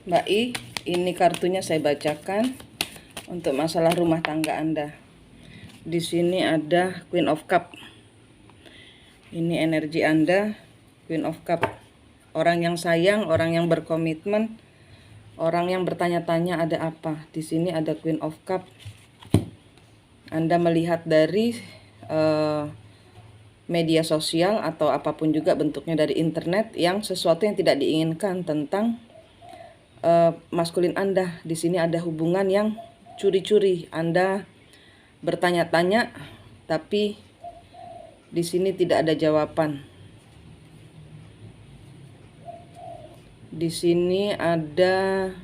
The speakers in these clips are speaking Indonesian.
Mbak I, ini kartunya saya bacakan untuk masalah rumah tangga Anda. Di sini ada Queen of Cup. Ini energi Anda, Queen of Cup. Orang yang sayang, orang yang berkomitmen, orang yang bertanya-tanya ada apa. Di sini ada Queen of Cup. Anda melihat dari media sosial atau apapun juga bentuknya dari internet yang sesuatu yang tidak diinginkan tentang maskulin Anda. Di sini ada hubungan yang curi-curi. Anda bertanya-tanya, tapi di sini tidak ada jawaban. Di sini ada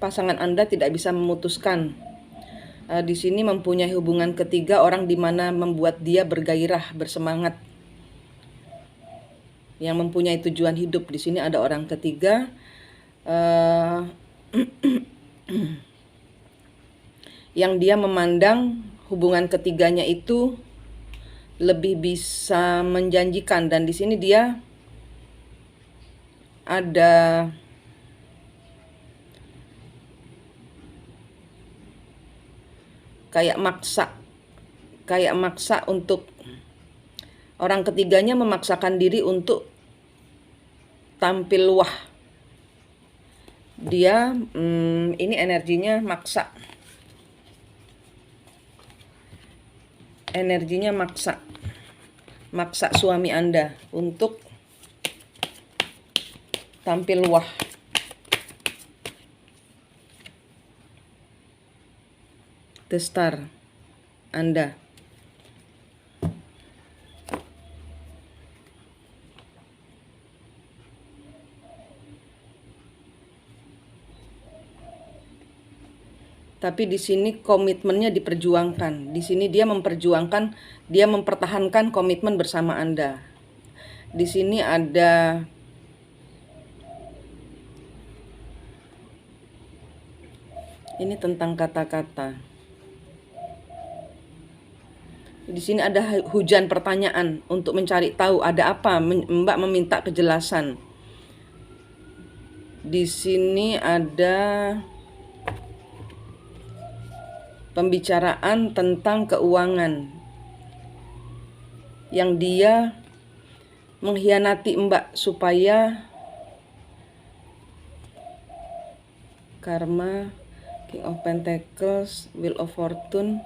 pasangan Anda tidak bisa memutuskan. Di sini mempunyai hubungan ketiga, orang di mana membuat dia bergairah, bersemangat, yang mempunyai tujuan hidup. Di sini ada orang ketiga yang dia memandang hubungan ketiganya itu lebih bisa menjanjikan, dan di sini dia ada kayak maksa untuk orang ketiganya memaksakan diri untuk tampil wah. Dia ini energinya maksa. Maksa suami Anda untuk tampil wah. The Star Anda. Tapi di sini komitmennya diperjuangkan. Di sini dia memperjuangkan, dia mempertahankan komitmen bersama Anda. Di sini ada ini tentang kata-kata. Di sini ada hujan pertanyaan untuk mencari tahu ada apa. Mbak meminta kejelasan. Di sini ada pembicaraan tentang keuangan yang dia mengkhianati Mbak supaya karma, King of Pentacles, Wheel of Fortune.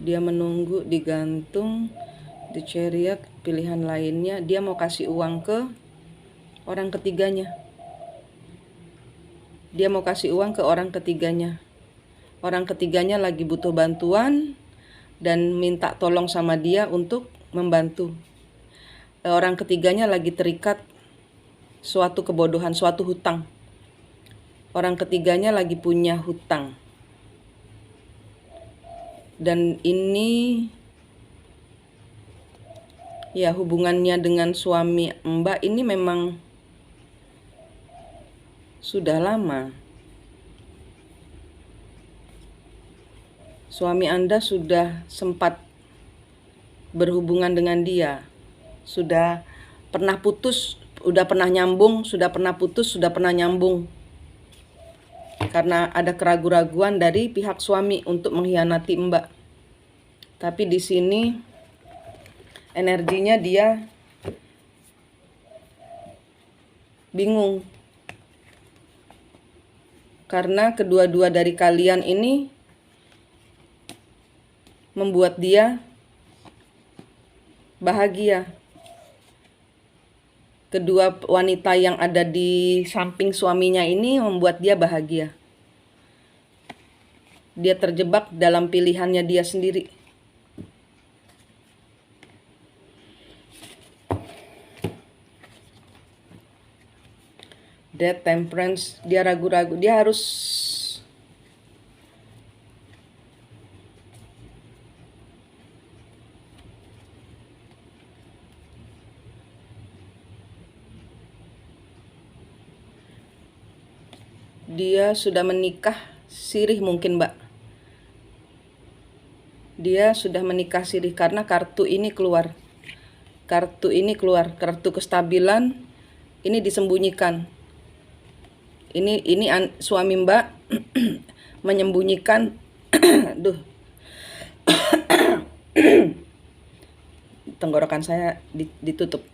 Dia menunggu, digantung, The Chariot, pilihan lainnya. Dia mau kasih uang ke orang ketiganya. Dia mau kasih uang ke orang ketiganya. Orang ketiganya lagi butuh bantuan dan minta tolong sama dia untuk membantu. Orang ketiganya lagi terikat suatu kebodohan, suatu hutang. Orang ketiganya lagi punya hutang. Dan ini ya hubungannya dengan suami Mbak ini memang sudah lama. Suami Anda sudah sempat berhubungan dengan dia. Sudah pernah putus, sudah pernah nyambung, sudah pernah putus, sudah pernah nyambung. Karena ada keraguan-raguan dari pihak suami untuk mengkhianati Mbak. Tapi di sini energinya dia bingung. Karena kedua-dua dari kalian ini membuat dia bahagia. Kedua wanita yang ada di samping suaminya ini membuat dia bahagia. Dia terjebak dalam pilihannya dia sendiri. Death, Temperance, dia ragu-ragu, dia harus dia sudah menikah sirih mungkin, Mbak. Dia sudah menikah sirih karena kartu ini keluar. Kartu ini keluar, kartu kestabilan ini disembunyikan. Ini suami Mbak menyembunyikan duh, tenggorokan saya ditutup.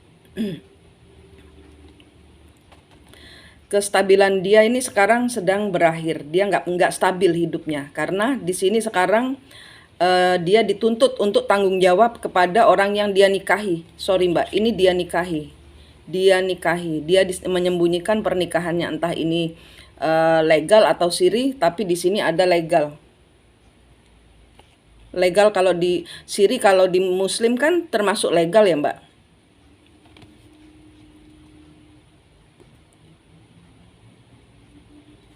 Kestabilan dia ini sekarang sedang berakhir. Dia nggak stabil hidupnya karena di sini sekarang dia dituntut untuk tanggung jawab kepada orang yang dia nikahi. Sorry Mbak, ini dia nikahi. Dia menyembunyikan pernikahannya, entah ini legal atau siri, tapi di sini ada legal. Legal kalau di siri, kalau di muslim kan termasuk legal ya Mbak.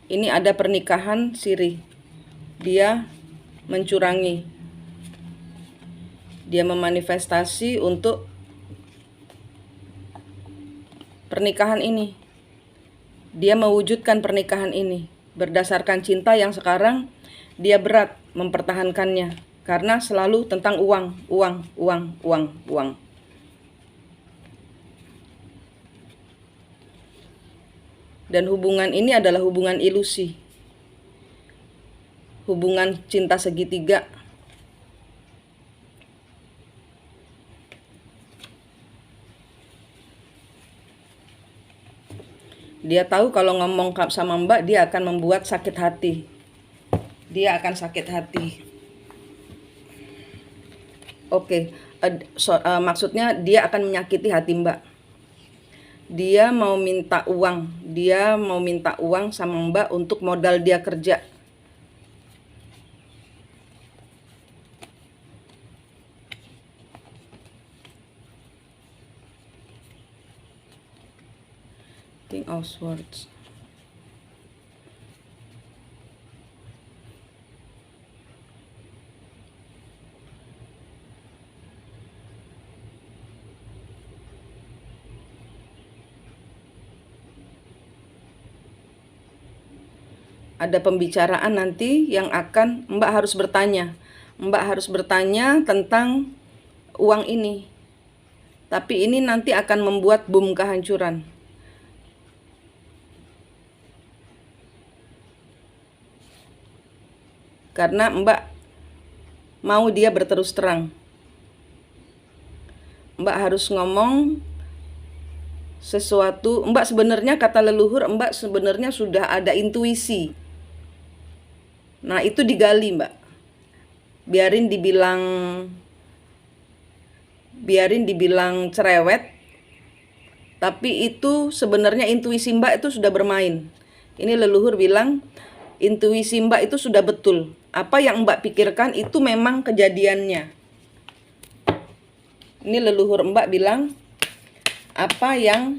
Ini ada pernikahan siri. Dia mencurangi. Dia memanifestasi untuk pernikahan ini. Dia mewujudkan pernikahan ini berdasarkan cinta yang sekarang dia berat mempertahankannya karena selalu tentang uang. Dan hubungan ini adalah hubungan ilusi. Hubungan cinta segitiga. Dia tahu kalau ngomong sama Mbak dia akan membuat sakit hati. Dia akan sakit hati. Oke, maksudnya dia akan menyakiti hati Mbak. Dia mau minta uang. Dia mau minta uang sama Mbak untuk modal dia kerja. King of Swords. Ada pembicaraan nanti yang akan Mbak harus bertanya. Mbak harus bertanya tentang uang ini. Tapi ini nanti akan membuat boom kehancuran. Karena Mbak mau dia berterus terang. Mbak harus ngomong sesuatu. Mbak sebenarnya, kata leluhur, Mbak sebenarnya sudah ada intuisi. Nah itu digali Mbak. Biarin dibilang cerewet, tapi itu sebenarnya intuisi Mbak itu sudah bermain. Ini leluhur bilang intuisi Mbak itu sudah betul. Apa yang Mbak pikirkan itu memang kejadiannya. Ini leluhur Mbak bilang apa yang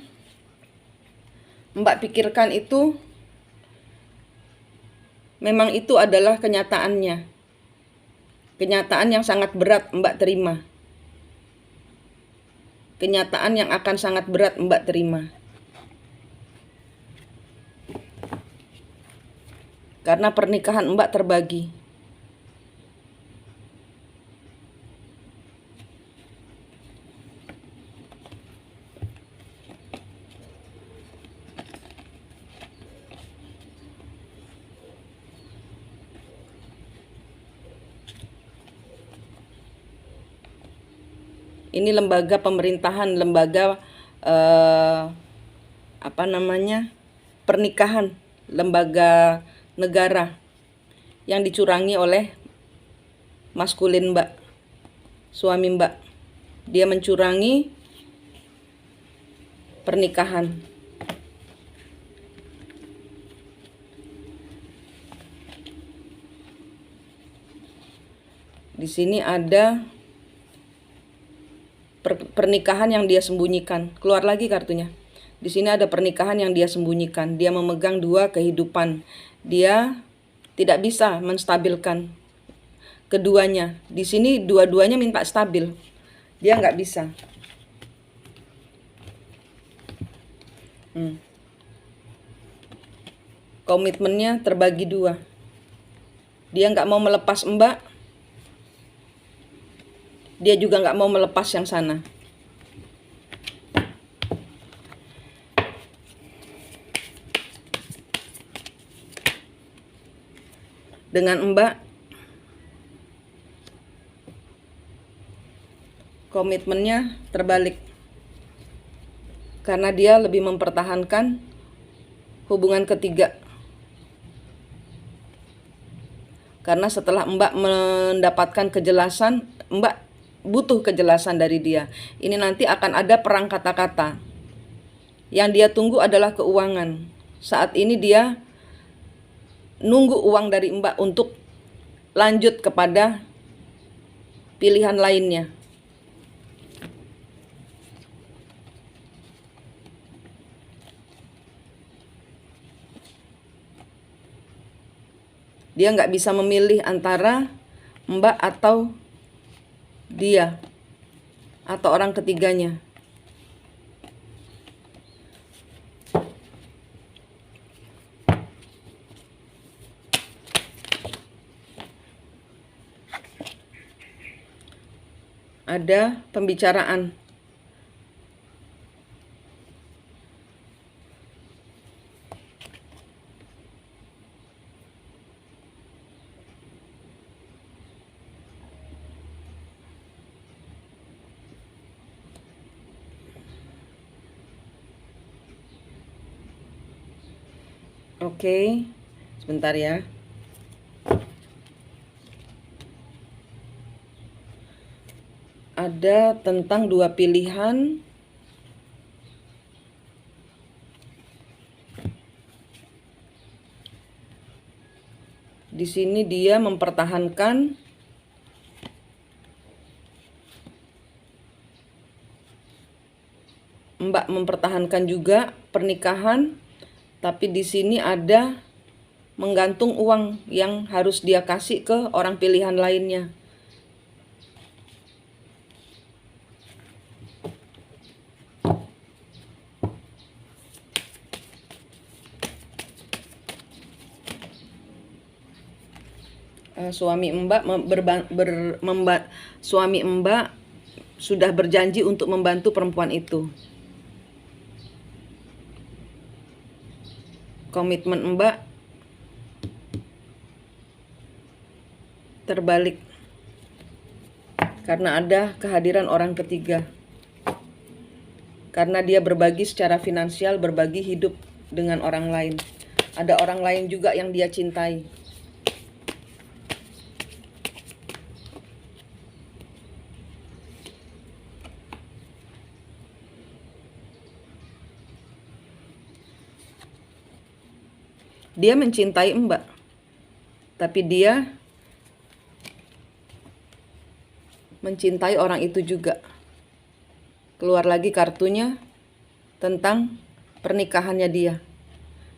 Mbak pikirkan itu memang itu adalah kenyataannya. Kenyataan yang sangat berat Mbak terima. Kenyataan yang akan sangat berat Mbak terima. Karena pernikahan Mbak terbagi. Ini lembaga pemerintahan, lembaga pernikahan, lembaga negara yang dicurangi oleh maskulin Mbak, suami Mbak. Dia mencurangi pernikahan. Di sini ada pernikahan yang dia sembunyikan. Keluar lagi kartunya. Di sini ada pernikahan yang dia sembunyikan. Dia memegang dua kehidupan. Dia tidak bisa menstabilkan keduanya. Di sini dua-duanya minta stabil. Dia nggak bisa. Komitmennya terbagi dua. Dia nggak mau melepas Mbak. Dia juga nggak mau melepas yang sana. Dengan Mbak, komitmennya terbalik. Karena dia lebih mempertahankan hubungan ketiga. Karena setelah Mbak mendapatkan kejelasan, Mbak butuh kejelasan dari dia. Ini nanti akan ada perang kata-kata. Yang dia tunggu adalah keuangan. Saat ini dia nunggu uang dari Mbak untuk lanjut kepada pilihan lainnya. Dia nggak bisa memilih antara Mbak atau dia atau orang ketiganya. Ada pembicaraan. Oke, sebentar ya. Ada tentang dua pilihan. Di sini dia mempertahankan Mbak mempertahankan juga pernikahan, tapi di sini ada menggantung uang yang harus dia kasih ke orang pilihan lainnya. Suami Mbak sudah berjanji untuk membantu perempuan itu. Komitmen Mbak terbalik karena ada kehadiran orang ketiga. Karena dia berbagi secara finansial, berbagi hidup dengan orang lain. Ada orang lain juga yang dia cintai. Dia mencintai Mbak, tapi dia mencintai orang itu juga. Keluar lagi kartunya tentang pernikahannya dia.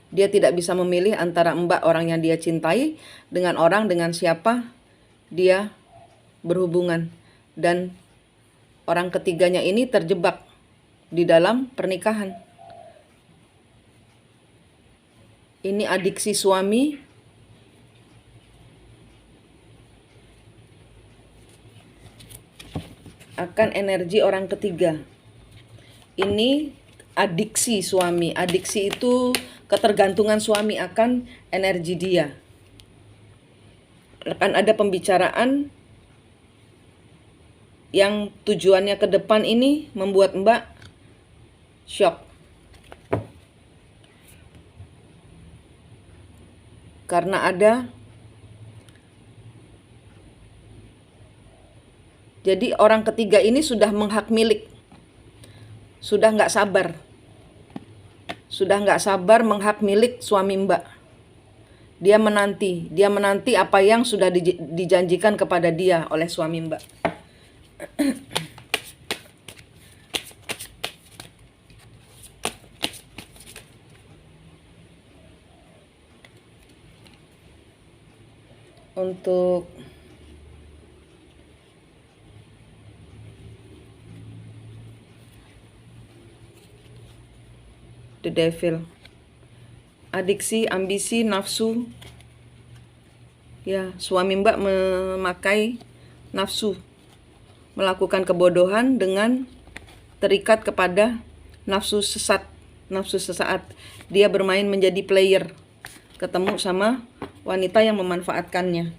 Dia tidak bisa memilih antara Mbak, orang yang dia cintai, dengan orang dengan siapa dia berhubungan. Dan orang ketiganya ini terjebak di dalam pernikahan. Ini adiksi suami akan energi orang ketiga. Ini adiksi suami. Adiksi itu ketergantungan suami akan energi dia. Akan ada pembicaraan yang tujuannya ke depan ini membuat Mbak shock. Karena jadi orang ketiga ini sudah menghak milik. Sudah nggak sabar menghak milik suami Mbak. Dia menanti apa yang sudah dijanjikan kepada dia oleh suami Mbak. Untuk the devil, adiksi, ambisi, nafsu, Ya, suami Mbak memakai nafsu, melakukan kebodohan dengan terikat kepada nafsu sesaat. Dia bermain menjadi player, ketemu sama wanita yang memanfaatkannya.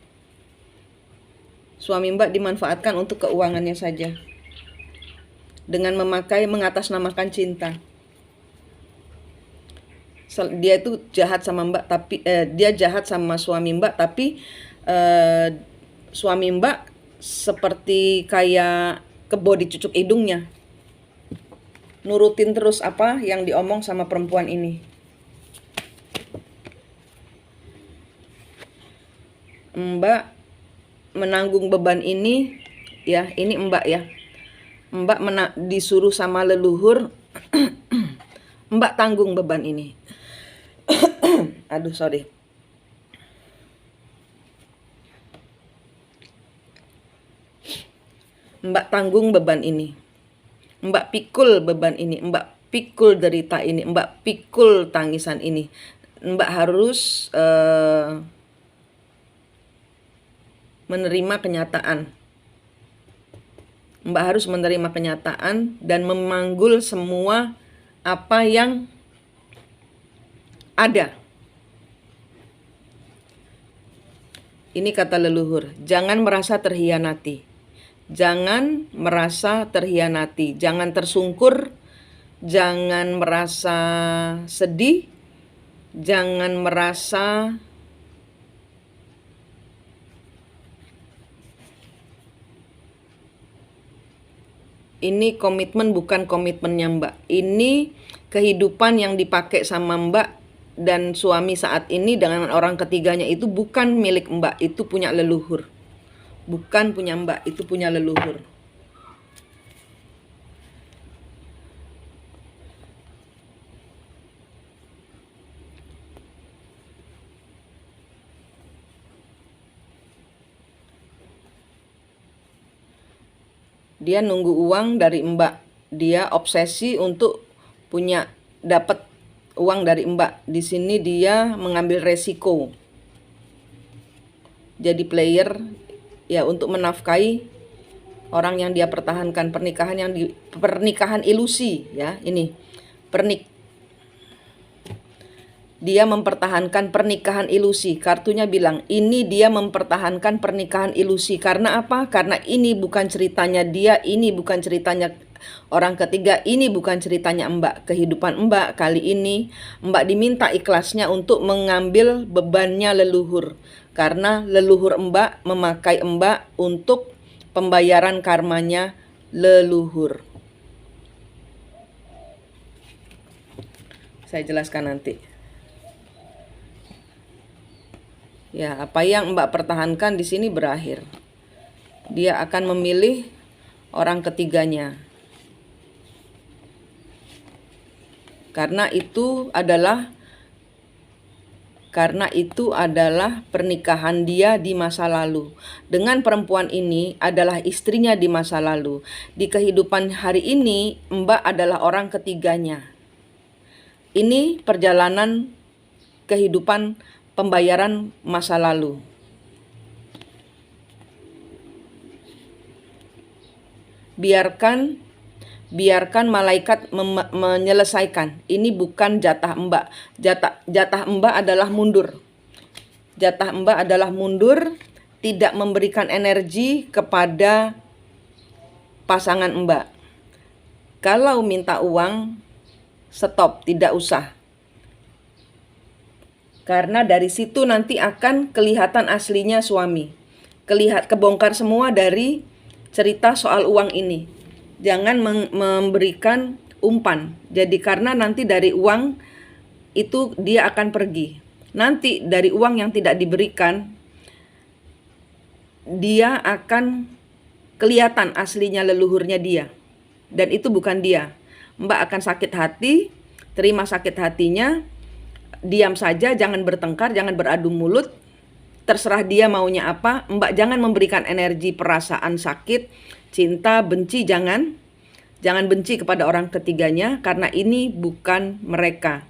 Suami Mbak dimanfaatkan untuk keuangannya saja, dengan mengatasnamakan cinta. Dia itu jahat sama Mbak, tapi dia jahat sama suami Mbak, tapi suami Mbak seperti kayak kebo dicucuk hidungnya, nurutin terus apa yang diomong sama perempuan ini. Mbak menanggung beban ini, ya ini Mbak ya. Mbak disuruh sama leluhur, Mbak tanggung beban ini. Aduh, sorry. Mbak tanggung beban ini. Mbak pikul beban ini. Mbak pikul derita ini. Mbak pikul tangisan ini. Mbak harus menerima kenyataan. Mbak harus menerima kenyataan dan memanggul semua apa yang ada. Ini kata leluhur, jangan merasa terhianati. Jangan merasa terhianati, jangan tersungkur, jangan merasa sedih, jangan merasa ini komitmen bukan komitmennya Mbak. Ini kehidupan yang dipakai sama Mbak dan suami saat ini dengan orang ketiganya itu bukan milik Mbak, itu punya leluhur. Bukan punya Mbak, itu punya leluhur. Dia nunggu uang dari Mbak. Dia obsesi untuk dapat uang dari Mbak. Di sini dia mengambil resiko. Jadi player ya untuk menafkahi orang yang dia pertahankan, pernikahan ilusi ya. Ini dia mempertahankan pernikahan ilusi. Kartunya bilang, ini dia mempertahankan pernikahan ilusi. Karena apa? Karena ini bukan ceritanya dia, ini bukan ceritanya orang ketiga, ini bukan ceritanya Mbak. Kehidupan Mbak kali ini, Mbak diminta ikhlasnya untuk mengambil bebannya leluhur. Karena leluhur Mbak memakai Mbak untuk pembayaran karmanya leluhur. Saya jelaskan nanti. Ya, apa yang Mbak pertahankan di sini berakhir. Dia akan memilih orang ketiganya. Karena itu adalah pernikahan dia di masa lalu. Dengan perempuan ini adalah istrinya di masa lalu. Di kehidupan hari ini, Mbak adalah orang ketiganya. Ini perjalanan kehidupan pembayaran masa lalu. Biarkan malaikat menyelesaikan. Ini bukan jatah Mbak. Jatah Mbak adalah mundur. Jatah Mbak adalah mundur, tidak memberikan energi kepada pasangan Mbak. Kalau minta uang, stop, tidak usah. Karena dari situ nanti akan kelihatan aslinya suami. Kebongkar semua dari cerita soal uang ini. Jangan memberikan umpan. Jadi karena nanti dari uang itu dia akan pergi. Nanti dari uang yang tidak diberikan, dia akan kelihatan aslinya leluhurnya dia. Dan itu bukan dia. Mbak akan sakit hati, terima sakit hatinya, diam saja, jangan bertengkar, jangan beradu mulut. Terserah dia maunya apa. Mbak jangan memberikan energi perasaan sakit, cinta, benci, jangan. Jangan benci kepada orang ketiganya karena ini bukan mereka.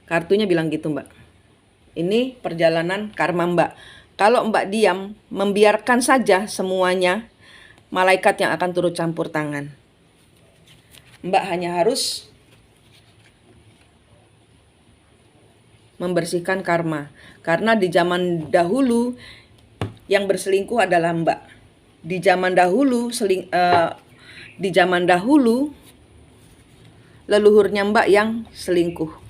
Kartunya bilang gitu, Mbak. Ini perjalanan karma Mbak. Kalau Mbak diam, membiarkan saja semuanya, malaikat yang akan turut campur tangan. Mbak hanya harus membersihkan karma. Karena di zaman dahulu yang berselingkuh adalah Mbak. Di zaman dahulu leluhurnya Mbak yang selingkuh.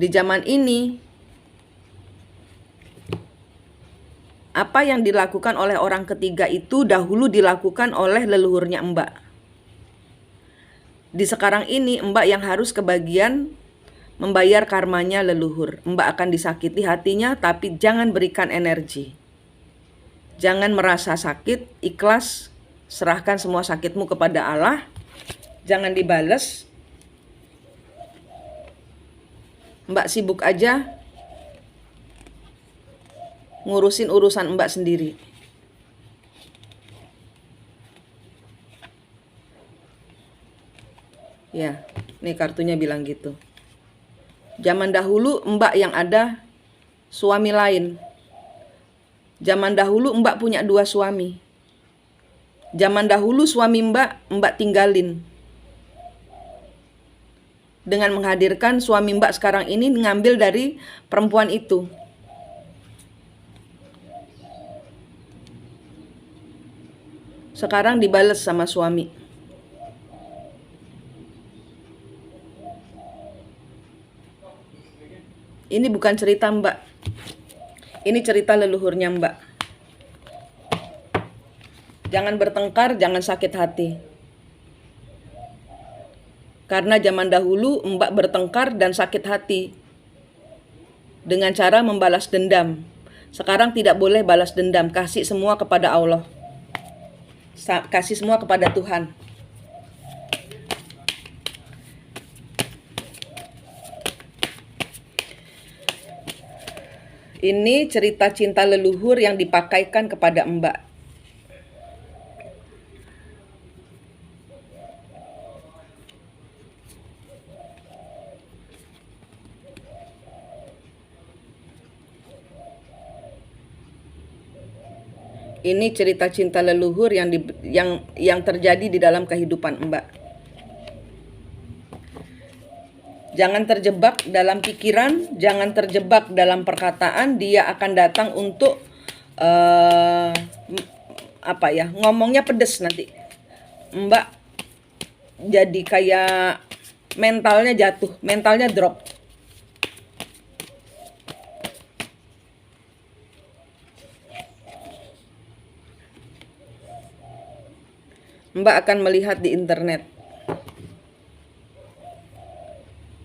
Di zaman ini apa yang dilakukan oleh orang ketiga itu dahulu dilakukan oleh leluhurnya Mbak. Di sekarang ini Mbak yang harus kebagian membayar karmanya leluhur. Mbak akan disakiti hatinya, tapi jangan berikan energi. Jangan merasa sakit, ikhlas, serahkan semua sakitmu kepada Allah. Jangan dibales. Mbak sibuk aja ngurusin urusan Mbak sendiri. Ya, nih kartunya bilang gitu. Zaman dahulu Mbak yang ada suami lain. Zaman dahulu Mbak punya 2 suami. Zaman dahulu suami Mbak tinggalin. Dengan menghadirkan suami Mbak sekarang ini ngambil dari perempuan itu. Sekarang dibales sama suami. Ini bukan cerita Mbak. Ini cerita leluhurnya Mbak. Jangan bertengkar, jangan sakit hati. Karena zaman dahulu Mbak bertengkar dan sakit hati dengan cara membalas dendam. Sekarang tidak boleh balas dendam, kasih semua kepada Allah. Kasih semua kepada Tuhan. Ini cerita cinta leluhur yang dipakaikan kepada Mbak. Ini cerita cinta leluhur yang terjadi di dalam kehidupan Mbak. Jangan terjebak dalam pikiran, jangan terjebak dalam perkataan. Dia akan datang untuk ngomongnya pedes nanti. Mbak jadi kayak mentalnya jatuh, mentalnya drop. Mbak akan melihat di internet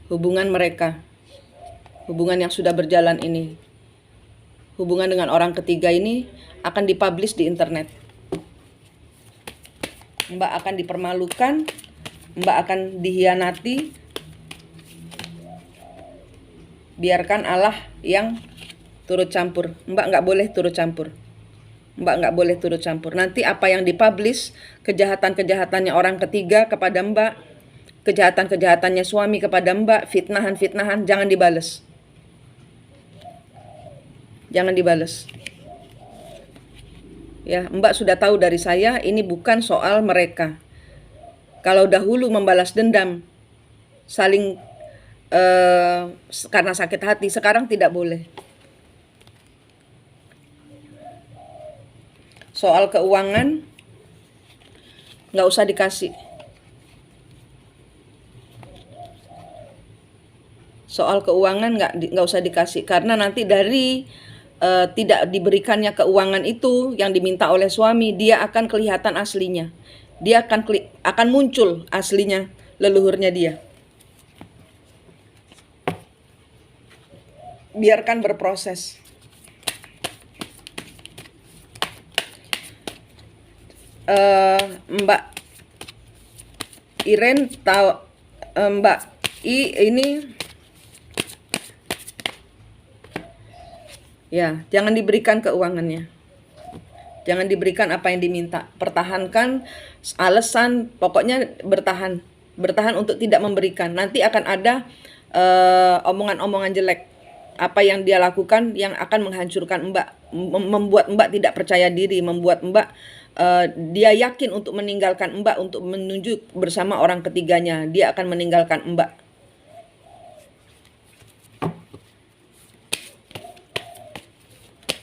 hubungan mereka, hubungan yang sudah berjalan ini, hubungan dengan orang ketiga ini akan dipublish di internet. Mbak akan dipermalukan, Mbak akan dihianati. Biarkan Allah yang turut campur. Mbak nggak boleh turut campur. Mbak nggak boleh turut campur. Nanti apa yang dipublish, kejahatan-kejahatannya orang ketiga kepada Mbak, kejahatan-kejahatannya suami kepada Mbak, fitnahan-fitnahan, jangan dibales. Jangan dibales. Ya, Mbak sudah tahu dari saya, ini bukan soal mereka. Kalau dahulu membalas dendam, saling karena sakit hati, sekarang tidak boleh. Soal keuangan, nggak usah dikasih. Soal keuangan nggak usah dikasih, karena nanti dari tidak diberikannya keuangan itu yang diminta oleh suami, dia akan kelihatan aslinya. Dia akan muncul aslinya leluhurnya dia. Biarkan berproses. Mbak Iren tahu, Mbak I ini ya, jangan diberikan keuangannya. Jangan diberikan apa yang diminta. Pertahankan alasan, pokoknya bertahan untuk tidak memberikan. Nanti akan ada omongan-omongan jelek. Apa yang dia lakukan yang akan menghancurkan Mbak, membuat Mbak tidak percaya diri, membuat Mbak dia yakin untuk meninggalkan Mbak, untuk menuju bersama orang ketiganya. Dia akan meninggalkan Mbak.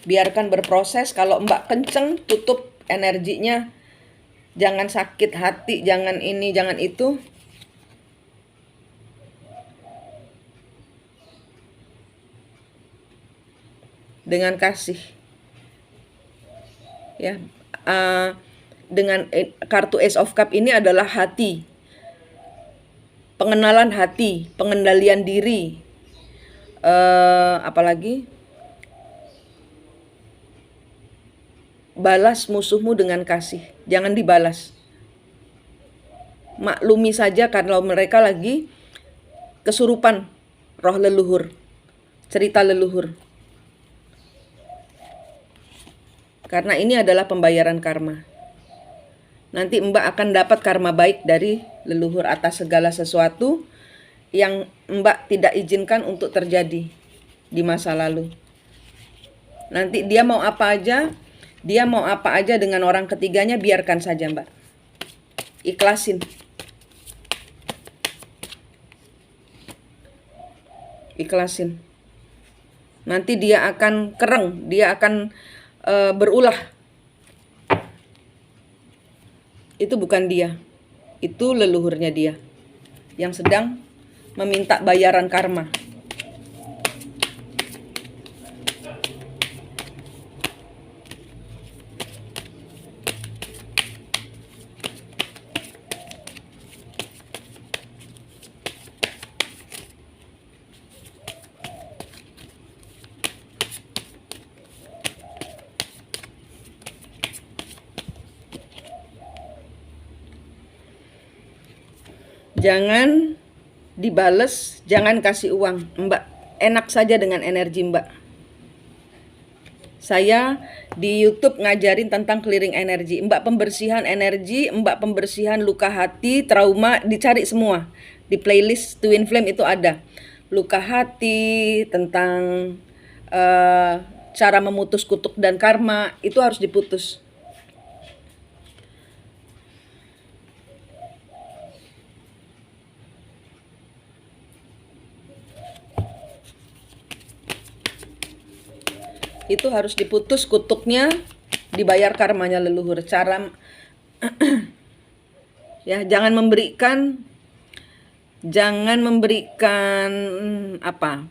Biarkan berproses. Kalau Mbak kenceng, tutup energinya. Jangan sakit hati, jangan ini, jangan itu. Dengan kasih. Ya, dengan kartu Ace of Cup ini adalah hati. Pengenalan hati, pengendalian diri. Apalagi balas musuhmu dengan kasih. Jangan dibalas. Maklumi saja kalau mereka lagi kesurupan roh leluhur, cerita leluhur. Karena ini adalah pembayaran karma. Nanti Mbak akan dapat karma baik dari leluhur atas segala sesuatu yang Mbak tidak izinkan untuk terjadi di masa lalu. Nanti dia mau apa aja dengan orang ketiganya, biarkan saja Mbak. Ikhlasin. Ikhlasin. Nanti dia akan kereng, dia akan berulah. Itu bukan dia, itu leluhurnya dia yang sedang meminta bayaran karma. Jangan dibales, jangan kasih uang. Mbak enak saja dengan energi Mbak. Saya di YouTube ngajarin tentang clearing energi. Mbak pembersihan energi, Mbak pembersihan luka hati, trauma, dicari semua. Di playlist Twin Flame itu ada. Luka hati, tentang cara memutus kutuk dan karma, itu harus diputus. Itu harus diputus kutuknya, dibayar karmanya leluhur. Cara ya, jangan memberikan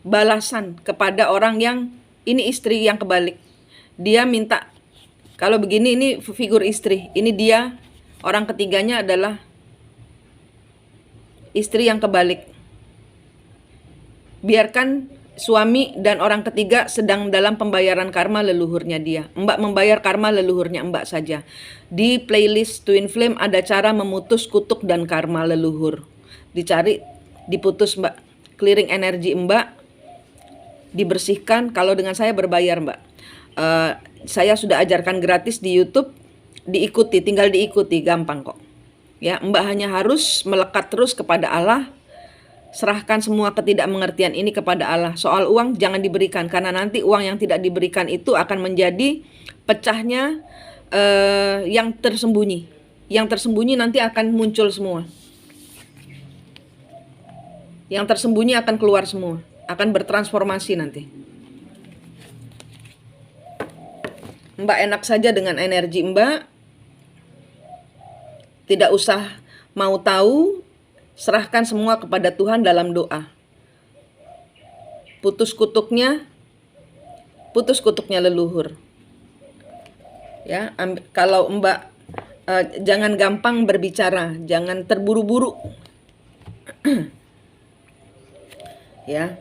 balasan kepada orang yang ini istri yang kebalik. Dia minta, kalau begini ini figur istri, ini dia orang ketiganya adalah istri yang kebalik. Biarkan suami dan orang ketiga sedang dalam pembayaran karma leluhurnya dia. Mbak membayar karma leluhurnya Mbak saja. Di playlist Twin Flame ada cara memutus kutuk dan karma leluhur. Dicari, diputus Mbak. Clearing energi Mbak, dibersihkan. Kalau dengan saya berbayar Mbak. Saya sudah ajarkan gratis di YouTube. Diikuti, tinggal diikuti, gampang kok. Ya, Mbak hanya harus melekat terus kepada Allah. Serahkan semua ketidakmengertian ini kepada Allah. Soal uang jangan diberikan, karena nanti uang yang tidak diberikan itu akan menjadi pecahnya yang tersembunyi. Yang tersembunyi nanti akan muncul semua. Yang tersembunyi akan keluar semua, akan bertransformasi nanti. Mbak enak saja dengan energi Mbak. Tidak usah mau tahu. Serahkan semua kepada Tuhan dalam doa. Putus kutuknya leluhur. Ya, kalau Mbak jangan gampang berbicara, jangan terburu-buru. Ya,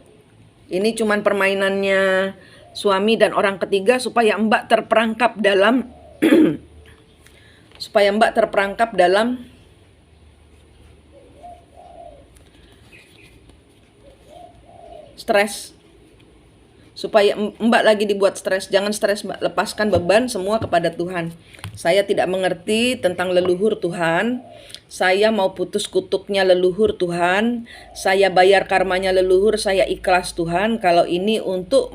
ini cuman permainannya suami dan orang ketiga supaya Mbak terperangkap dalam stres, supaya Mbak lagi dibuat stres. Jangan stres Mbak, lepaskan beban semua kepada Tuhan. Saya tidak mengerti tentang leluhur Tuhan. Saya mau putus kutuknya leluhur Tuhan. Saya bayar karmanya leluhur, saya ikhlas Tuhan. Kalau ini untuk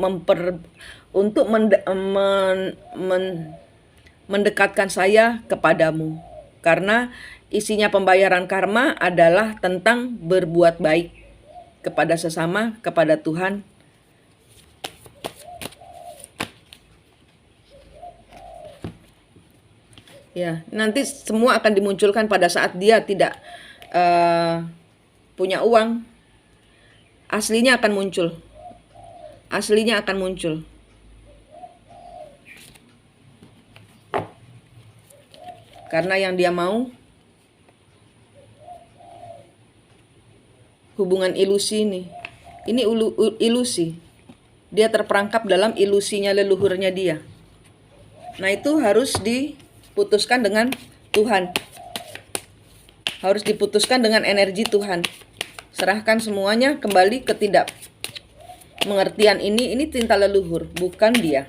mendekatkan saya kepadamu. Karena isinya pembayaran karma adalah tentang berbuat baik kepada sesama, kepada Tuhan. Ya, nanti semua akan dimunculkan pada saat dia tidak punya uang. Aslinya akan muncul. Aslinya akan muncul. Karena yang dia mau hubungan ilusi ini. Ini ilusi. Dia terperangkap dalam ilusinya leluhurnya dia. Nah, itu harus diputuskan dengan Tuhan. Harus diputuskan dengan energi Tuhan. Serahkan semuanya kembali ke tidak mengertian ini tinta leluhur, bukan dia.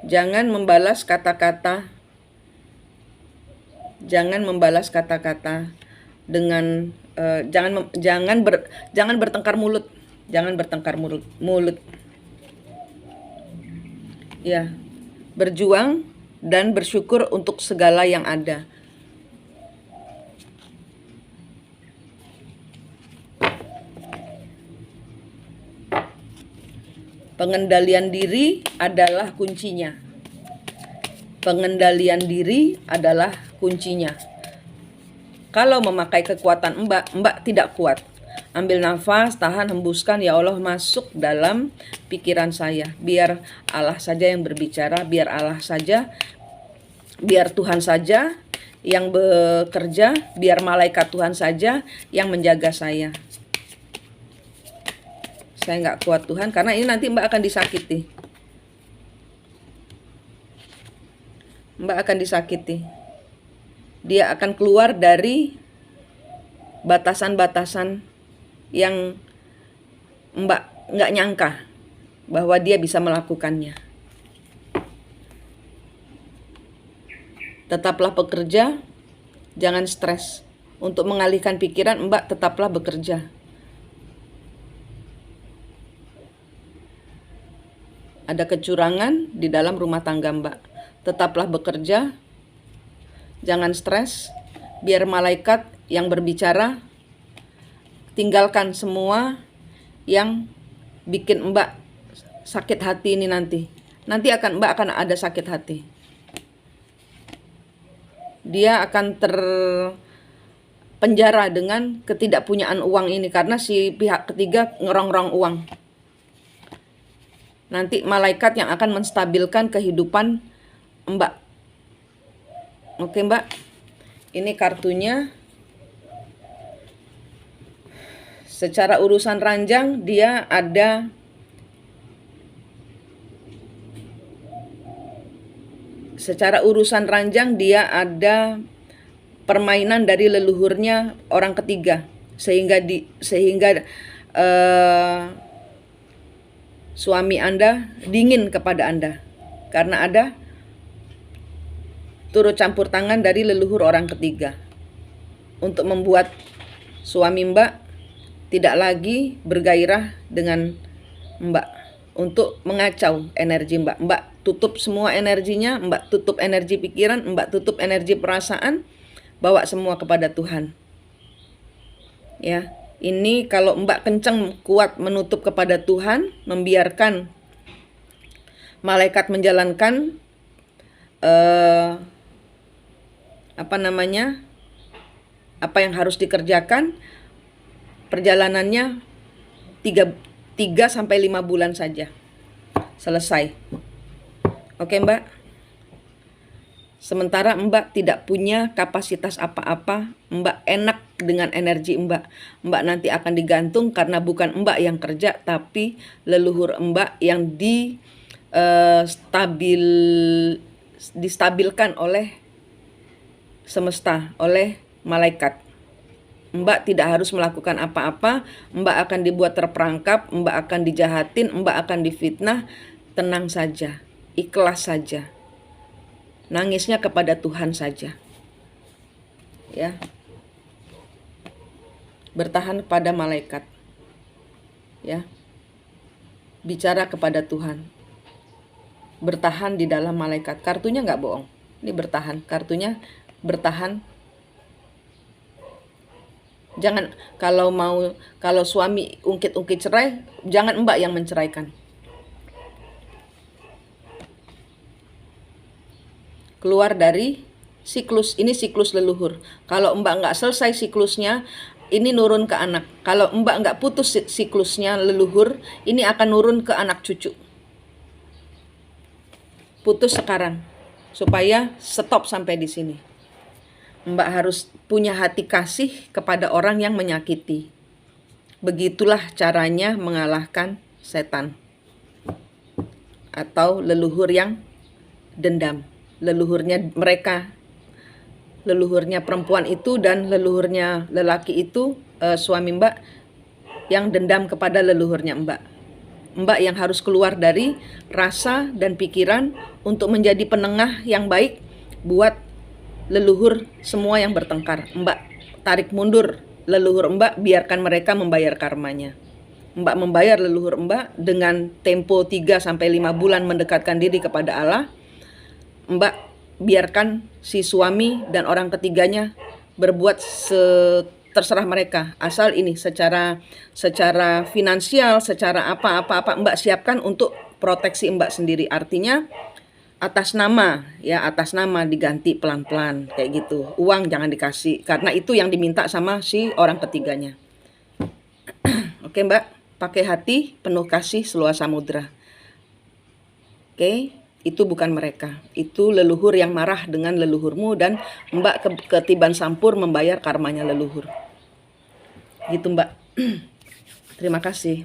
Jangan membalas kata-kata. Jangan membalas kata-kata dengan jangan bertengkar mulut. Jangan bertengkar mulut. Ya, berjuang dan bersyukur untuk segala yang ada. Pengendalian diri adalah kuncinya. Pengendalian diri adalah kuncinya. Kalau memakai kekuatan Mbak tidak kuat. Ambil nafas, tahan, hembuskan. Ya Allah, masuk dalam pikiran saya. Biar Allah saja yang berbicara, biar Allah saja, biar Tuhan saja yang bekerja, biar malaikat Tuhan saja yang menjaga saya. Saya nggak kuat Tuhan, karena ini nanti Mbak akan disakiti. Mbak akan disakiti. Dia akan keluar dari batasan-batasan yang Mbak nggak nyangka bahwa dia bisa melakukannya. Tetaplah bekerja, jangan stres. Untuk mengalihkan pikiran, Mbak tetaplah bekerja. Ada kecurangan di dalam rumah tangga Mbak. Tetaplah bekerja, jangan stres, biar malaikat yang berbicara. Tinggalkan semua yang bikin Mbak sakit hati ini nanti. Nanti Mbak akan ada sakit hati. Dia akan terpenjara dengan ketidakpunyaan uang ini karena si pihak ketiga ngerong-rong uang. Nanti malaikat yang akan menstabilkan kehidupan Mbak. Oke Mbak, ini kartunya. Secara urusan ranjang dia ada permainan dari leluhurnya orang ketiga sehingga suami Anda dingin kepada Anda karena ada turut campur tangan dari leluhur orang ketiga untuk membuat suami Mbak tidak lagi bergairah dengan Mbak, untuk mengacau energi Mbak. Mbak tutup semua energinya, Mbak tutup energi pikiran, Mbak tutup energi perasaan, bawa semua kepada Tuhan. Ya, ini kalau Mbak kenceng kuat menutup kepada Tuhan, membiarkan malaikat menjalankan apa yang harus dikerjakan. Perjalanannya 3 sampai 5 bulan saja selesai. Oke Mbak. Sementara Mbak tidak punya kapasitas apa-apa, Mbak enak dengan energi Mbak. Mbak nanti akan digantung karena bukan Mbak yang kerja, tapi leluhur Mbak yang distabilkan oleh semesta, oleh malaikat. Mbak tidak harus melakukan apa-apa, Mbak akan dibuat terperangkap, Mbak akan dijahatin, Mbak akan difitnah. Tenang saja, ikhlas saja. Nangisnya kepada Tuhan saja. Ya. Bertahan pada malaikat. Ya. Bicara kepada Tuhan. Bertahan di dalam malaikat. Kartunya nggak bohong. Ini bertahan. Kartunya bertahan. Jangan kalau suami ungkit-ungkit cerai, jangan Mbak yang menceraikan. Keluar dari siklus, ini siklus leluhur. Kalau Mbak nggak selesai siklusnya, ini nurun ke anak. Kalau Mbak nggak putus siklusnya leluhur, ini akan nurun ke anak cucu. Putus sekarang, supaya stop sampai di sini. Mbak harus punya hati kasih kepada orang yang menyakiti. Begitulah caranya mengalahkan setan. Atau leluhur yang dendam. Leluhurnya mereka. Leluhurnya perempuan itu dan leluhurnya lelaki itu, suami Mbak, yang dendam kepada leluhurnya Mbak. Mbak yang harus keluar dari rasa dan pikiran untuk menjadi penengah yang baik buat leluhur semua yang bertengkar. Mbak tarik mundur leluhur Mbak, biarkan mereka membayar karmanya. Mbak membayar leluhur Mbak dengan tempo 3-5 bulan mendekatkan diri kepada Allah. Mbak biarkan si suami dan orang ketiganya berbuat terserah mereka. Asal ini secara finansial, secara apa Mbak siapkan untuk proteksi Mbak sendiri. Artinya atas nama diganti pelan-pelan kayak gitu. Uang jangan dikasih karena itu yang diminta sama si orang ketiganya. Oke Mbak, pakai hati, penuh kasih, seluas samudra. Oke, itu bukan mereka. Itu leluhur yang marah dengan leluhurmu dan Mbak ketiban sampur membayar karmanya leluhur. Gitu Mbak. Terima kasih.